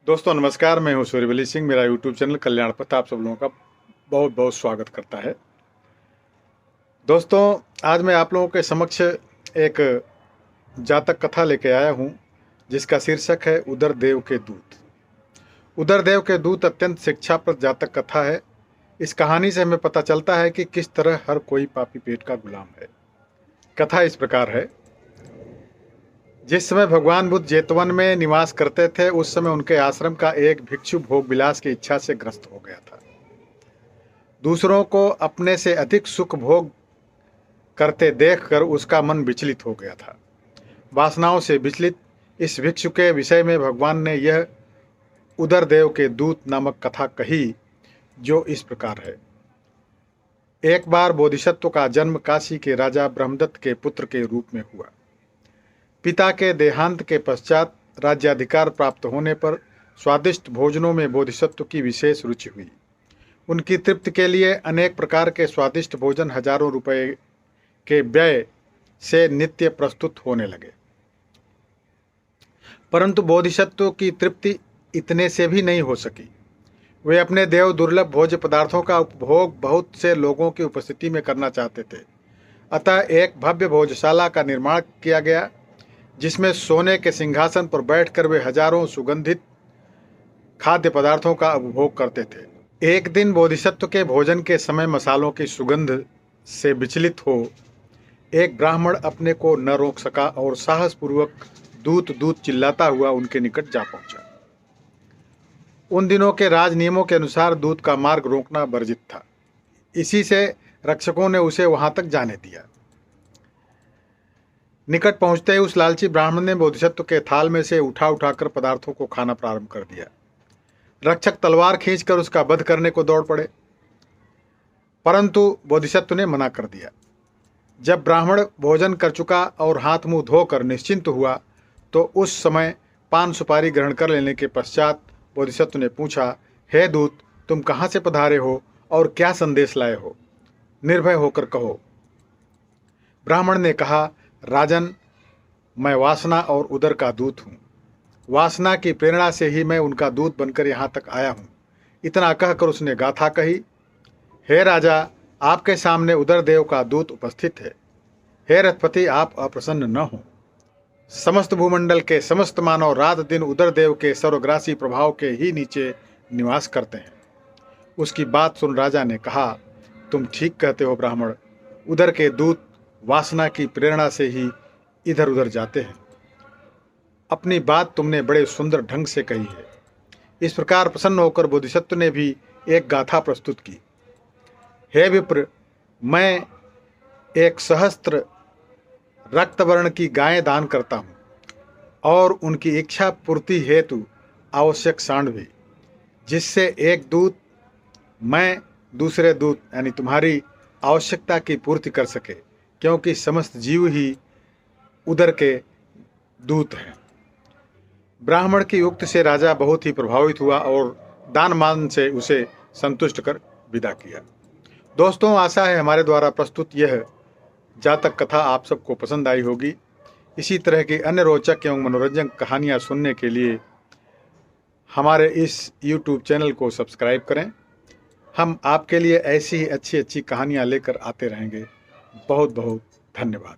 दोस्तों नमस्कार, मैं हूं सूर्यवली सिंह। मेरा यूट्यूब चैनल कल्याण पथ आप सब लोगों का बहुत बहुत स्वागत करता है। दोस्तों आज मैं आप लोगों के समक्ष एक जातक कथा लेके आया हूं जिसका शीर्षक है उदरदेव के दूत। उदरदेव के दूत अत्यंत शिक्षाप्रद जातक कथा है। इस कहानी से हमें पता चलता है कि किस तरह हर कोई पापी पेट का गुलाम है। कथा इस प्रकार है। जिस समय भगवान बुद्ध जेतवन में निवास करते थे उस समय उनके आश्रम का एक भिक्षु भोग विलास की इच्छा से ग्रस्त हो गया था। दूसरों को अपने से अधिक सुख भोग करते देखकर उसका मन विचलित हो गया था। वासनाओं से विचलित इस भिक्षु के विषय में भगवान ने यह उदरदेव के दूत नामक कथा कही, जो इस प्रकार है। एक बार बोधिसत्व का जन्म काशी के राजा ब्रह्मदत्त के पुत्र के रूप में हुआ। पिता के देहांत के पश्चात राज्याधिकार प्राप्त होने पर स्वादिष्ट भोजनों में बोधिसत्व की विशेष रुचि हुई। उनकी तृप्ति के लिए अनेक प्रकार के स्वादिष्ट भोजन हजारों रुपए के व्यय से नित्य प्रस्तुत होने लगे। परंतु बोधिसत्व की तृप्ति इतने से भी नहीं हो सकी। वे अपने देव दुर्लभ भोज्य पदार्थों का उपभोग बहुत से लोगों की उपस्थिति में करना चाहते थे। अतः एक भव्य भोजशाला का निर्माण किया गया जिसमें सोने के सिंहासन पर बैठकर वे हजारों सुगंधित खाद्य पदार्थों का उपभोग करते थे। एक दिन बोधिसत्व के भोजन के समय मसालों की सुगंध से विचलित हो एक ब्राह्मण अपने को न रोक सका और साहसपूर्वक दूत दूत चिल्लाता हुआ उनके निकट जा पहुंचा। उन दिनों के राज नियमों के अनुसार दूत का मार्ग रोकना वर्जित था। इसी से रक्षकों ने उसे वहां तक जाने दिया। निकट पहुंचते ही उस लालची ब्राह्मण ने बोधिसत्व के थाल में से उठाकर पदार्थों को खाना प्रारंभ कर दिया। रक्षक तलवार खींचकर उसका वध करने को दौड़ पड़े, परंतु बोधिसत्व ने मना कर दिया। जब ब्राह्मण भोजन कर चुका और हाथ मुंह धोकर निश्चिंत हुआ तो उस समय पान सुपारी ग्रहण कर लेने के पश्चात बोधिसत्व ने पूछा, हे दूत, तुम कहाँ से पधारे हो और क्या संदेश लाए हो? निर्भय होकर कहो। ब्राह्मण ने कहा, राजन, मैं वासना और उदर का दूत हूँ। वासना की प्रेरणा से ही मैं उनका दूत बनकर यहाँ तक आया हूँ। इतना कहकर उसने गाथा कही, हे राजा, आपके सामने उदरदेव का दूत उपस्थित है। हे रथपति, आप अप्रसन्न न हो। समस्त भूमंडल के समस्त मानव रात दिन उदरदेव के सर्वग्रासी प्रभाव के ही नीचे निवास करते हैं। उसकी बात सुन राजा ने कहा, तुम ठीक कहते हो ब्राह्मण। उदर के दूत वासना की प्रेरणा से ही इधर उधर जाते हैं। अपनी बात तुमने बड़े सुंदर ढंग से कही है। इस प्रकार प्रसन्न होकर बोधिसत्व ने भी एक गाथा प्रस्तुत की। हे विप्र, मैं एक सहस्त्र रक्तवर्ण की गायें दान करता हूँ और उनकी इच्छा पूर्ति हेतु आवश्यक सांड भी, जिससे एक दूत मैं दूसरे दूत यानी तुम्हारी आवश्यकता की पूर्ति कर सके, क्योंकि समस्त जीव ही उदर के दूत हैं। ब्राह्मण की उक्ति से राजा बहुत ही प्रभावित हुआ और दान मान से उसे संतुष्ट कर विदा किया। दोस्तों, आशा है हमारे द्वारा प्रस्तुत यह जातक कथा आप सबको पसंद आई होगी। इसी तरह की अन्य रोचक एवं मनोरंजक कहानियाँ सुनने के लिए हमारे इस YouTube चैनल को सब्सक्राइब करें। हम आपके लिए ऐसी ही अच्छी अच्छी कहानियाँ लेकर आते रहेंगे। बहुत बहुत धन्यवाद।